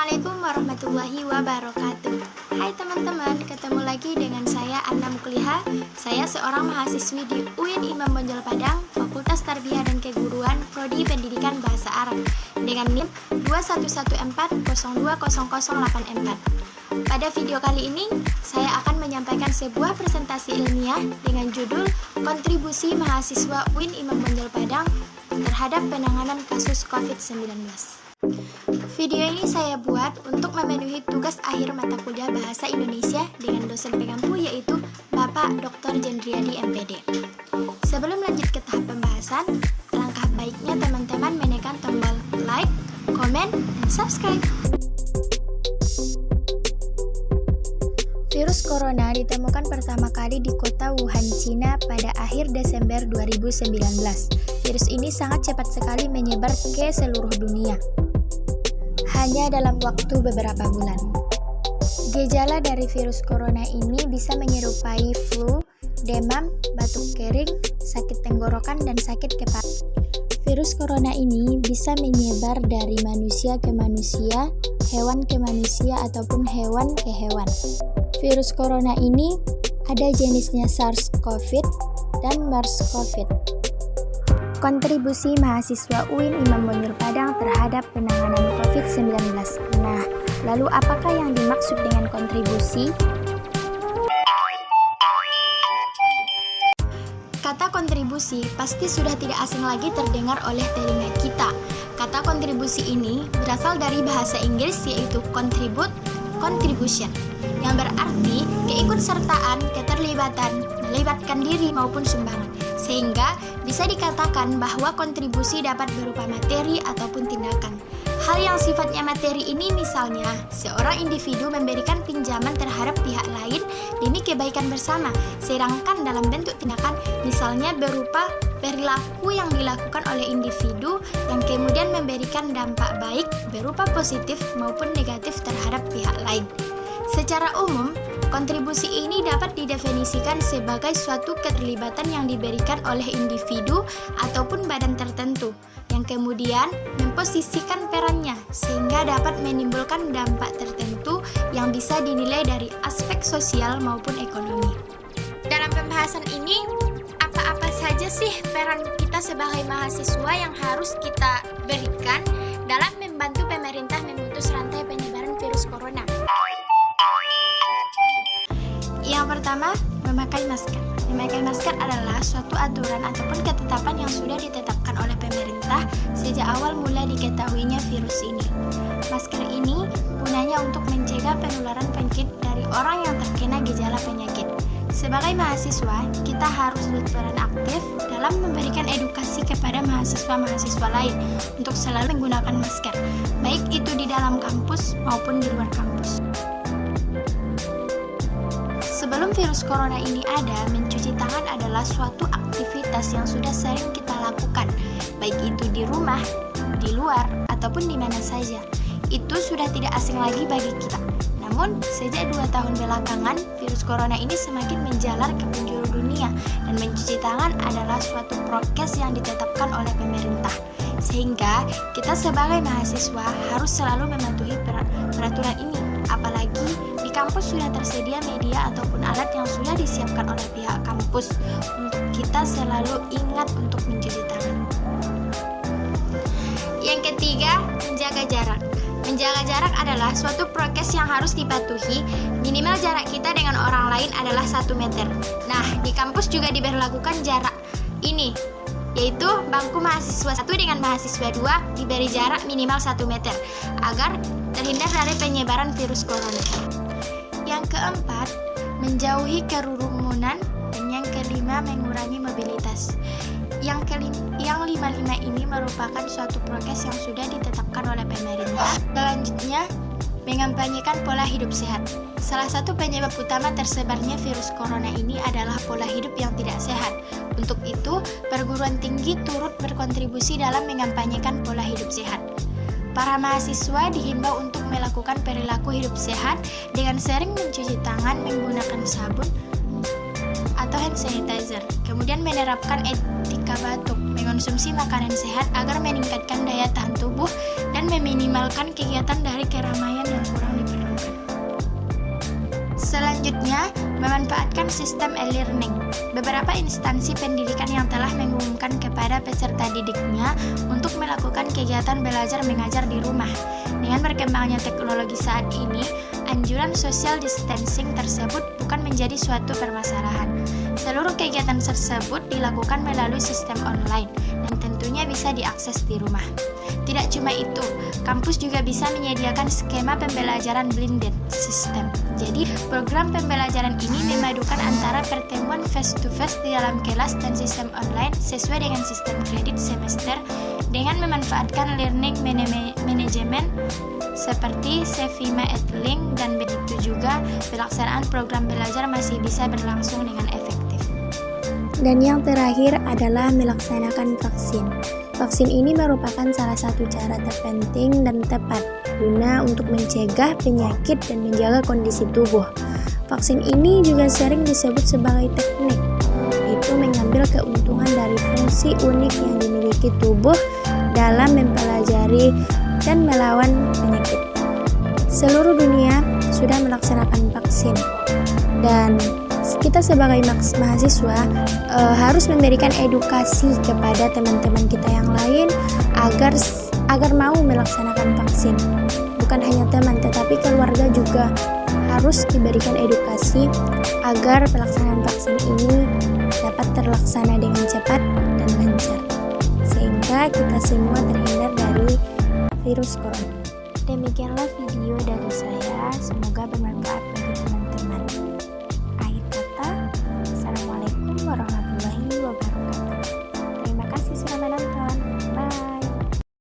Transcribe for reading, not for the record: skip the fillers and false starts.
Assalamualaikum warahmatullahi wabarakatuh. Hai teman-teman, ketemu lagi dengan saya Anna Mukliha. Saya seorang mahasiswi di UIN Imam Bonjol Padang, Fakultas Tarbiyah dan Keguruan, Prodi Pendidikan Bahasa Arab, dengan NIM 21140200084. Pada video kali ini, saya akan menyampaikan sebuah presentasi ilmiah dengan judul Kontribusi Mahasiswa UIN Imam Bonjol Padang terhadap penanganan kasus COVID-19. Video ini saya buat untuk memenuhi tugas akhir mata kuliah Bahasa Indonesia dengan dosen pengampu yaitu Bapak Dr. Jendriadi MPD. Sebelum lanjut ke tahap pembahasan, alangkah baiknya teman-teman menekan tombol like, komen, dan subscribe. Virus corona ditemukan pertama kali di kota Wuhan, Cina pada akhir Desember 2019. Virus ini sangat cepat sekali menyebar ke seluruh dunia, hanya dalam waktu beberapa bulan. Gejala dari virus corona ini bisa menyerupai flu, demam, batuk kering, sakit tenggorokan, dan sakit kepala. Virus corona ini bisa menyebar dari manusia ke manusia, hewan ke manusia, ataupun hewan ke hewan. Virus corona ini ada jenisnya SARS-CoV dan MERS-CoV. Kontribusi mahasiswa UIN Imam Bonjol Padang terhadap penanganan COVID-19. Nah, lalu apakah yang dimaksud dengan kontribusi? Kata kontribusi pasti sudah tidak asing lagi terdengar oleh telinga kita. Kata kontribusi ini berasal dari bahasa Inggris yaitu contribute, contribution, yang berarti keikutsertaan, keterlibatan, melibatkan diri maupun sumbangan. Sehingga bisa dikatakan bahwa kontribusi dapat berupa materi ataupun tindakan. Hal yang sifatnya materi ini misalnya, seorang individu memberikan pinjaman terhadap pihak lain demi kebaikan bersama, sedangkan dalam bentuk tindakan misalnya berupa perilaku yang dilakukan oleh individu yang kemudian memberikan dampak baik berupa positif maupun negatif terhadap pihak lain. Secara umum, kontribusi ini dapat didefinisikan sebagai suatu keterlibatan yang diberikan oleh individu ataupun badan tertentu yang kemudian memposisikan perannya sehingga dapat menimbulkan dampak tertentu yang bisa dinilai dari aspek sosial maupun ekonomi. Dalam pembahasan ini, apa-apa saja sih peran kita sebagai mahasiswa yang harus kita berikan dalam membantu pemerintah memutus rantai penyebaran virus corona? Yang pertama, memakai masker. Memakai masker adalah suatu aturan ataupun ketetapan yang sudah ditetapkan oleh pemerintah sejak awal mula diketahuinya virus ini. Masker ini gunanya untuk mencegah penularan penyakit dari orang yang terkena gejala penyakit. Sebagai mahasiswa, kita harus berperan aktif dalam memberikan edukasi kepada mahasiswa-mahasiswa lain untuk selalu menggunakan masker, baik itu di dalam kampus maupun di luar kampus. Sebelum virus corona ini ada, mencuci tangan adalah suatu aktivitas yang sudah sering kita lakukan, baik itu di rumah, di luar, ataupun di mana saja. Itu sudah tidak asing lagi bagi kita. Namun, sejak 2 tahun belakangan, virus corona ini semakin menjalar ke penjuru dunia, dan mencuci tangan adalah suatu prokes yang ditetapkan oleh pemerintah. Sehingga, kita sebagai mahasiswa harus selalu mematuhi peraturan ini. Apalagi di kampus sudah tersedia media ataupun alat yang sudah disiapkan oleh pihak kampus untuk kita selalu ingat untuk mencuci tangan. Yang ketiga, menjaga jarak. Menjaga jarak adalah suatu prokes yang harus dipatuhi. Minimal jarak kita dengan orang lain adalah 1 meter. Nah, di kampus juga diberlakukan jarak ini, yaitu bangku mahasiswa 1 dengan mahasiswa 2 diberi jarak minimal 1 meter agar terhindar dari penyebaran virus corona. Yang keempat, menjauhi kerumunan, dan yang kelima, mengurangi mobilitas. Yang 5 ini merupakan suatu prokes yang sudah ditetapkan oleh pemerintah. Selanjutnya, mengampanyekan pola hidup sehat. Salah satu penyebab utama tersebarnya virus corona ini adalah pola hidup yang tidak sehat. Untuk itu, perguruan tinggi turut berkontribusi dalam mengampanyekan pola hidup sehat. Para mahasiswa dihimbau untuk melakukan perilaku hidup sehat dengan sering mencuci tangan menggunakan sabun atau hand sanitizer. Kemudian menerapkan etika batuk, mengonsumsi makanan sehat agar meningkatkan daya tahan tubuh dan meminimalkan kegiatan dari keramaian yang kurang diperlukan. Selanjutnya, memanfaatkan sistem e-learning. Beberapa instansi pendidikan yang telah mengumumkan kepada peserta didiknya untuk melakukan kegiatan belajar mengajar di rumah. Dengan berkembangnya teknologi saat ini, anjuran social distancing tersebut bukan menjadi suatu permasalahan. Seluruh kegiatan tersebut dilakukan melalui sistem online dan tentunya bisa diakses di rumah. Tidak cuma itu, kampus juga bisa menyediakan skema pembelajaran blended system. Jadi, program pembelajaran ini memadukan antara pertemuan face-to-face di dalam kelas dan sistem online sesuai dengan sistem kredit semester dengan memanfaatkan learning management seperti Sevima Edlink, dan begitu juga pelaksanaan program belajar masih bisa berlangsung dengan efektif. Dan yang terakhir adalah melaksanakan vaksin. Vaksin ini merupakan salah satu cara terpenting dan tepat guna untuk mencegah penyakit dan menjaga kondisi tubuh. Vaksin ini juga sering disebut sebagai teknik, yaitu mengambil keuntungan dari fungsi unik yang dimiliki tubuh dalam mempelajari dan melawan penyakit. Seluruh dunia sudah melaksanakan vaksin, dan kita sebagai mahasiswa harus memberikan edukasi kepada teman-teman kita yang lain agar mau melaksanakan vaksin. Bukan hanya teman, tetapi keluarga juga harus diberikan edukasi agar pelaksanaan vaksin ini dapat terlaksana dengan cepat dan lancar, sehingga kita semua terhindar dari virus corona. Demikianlah video dari saya, semoga bermanfaat.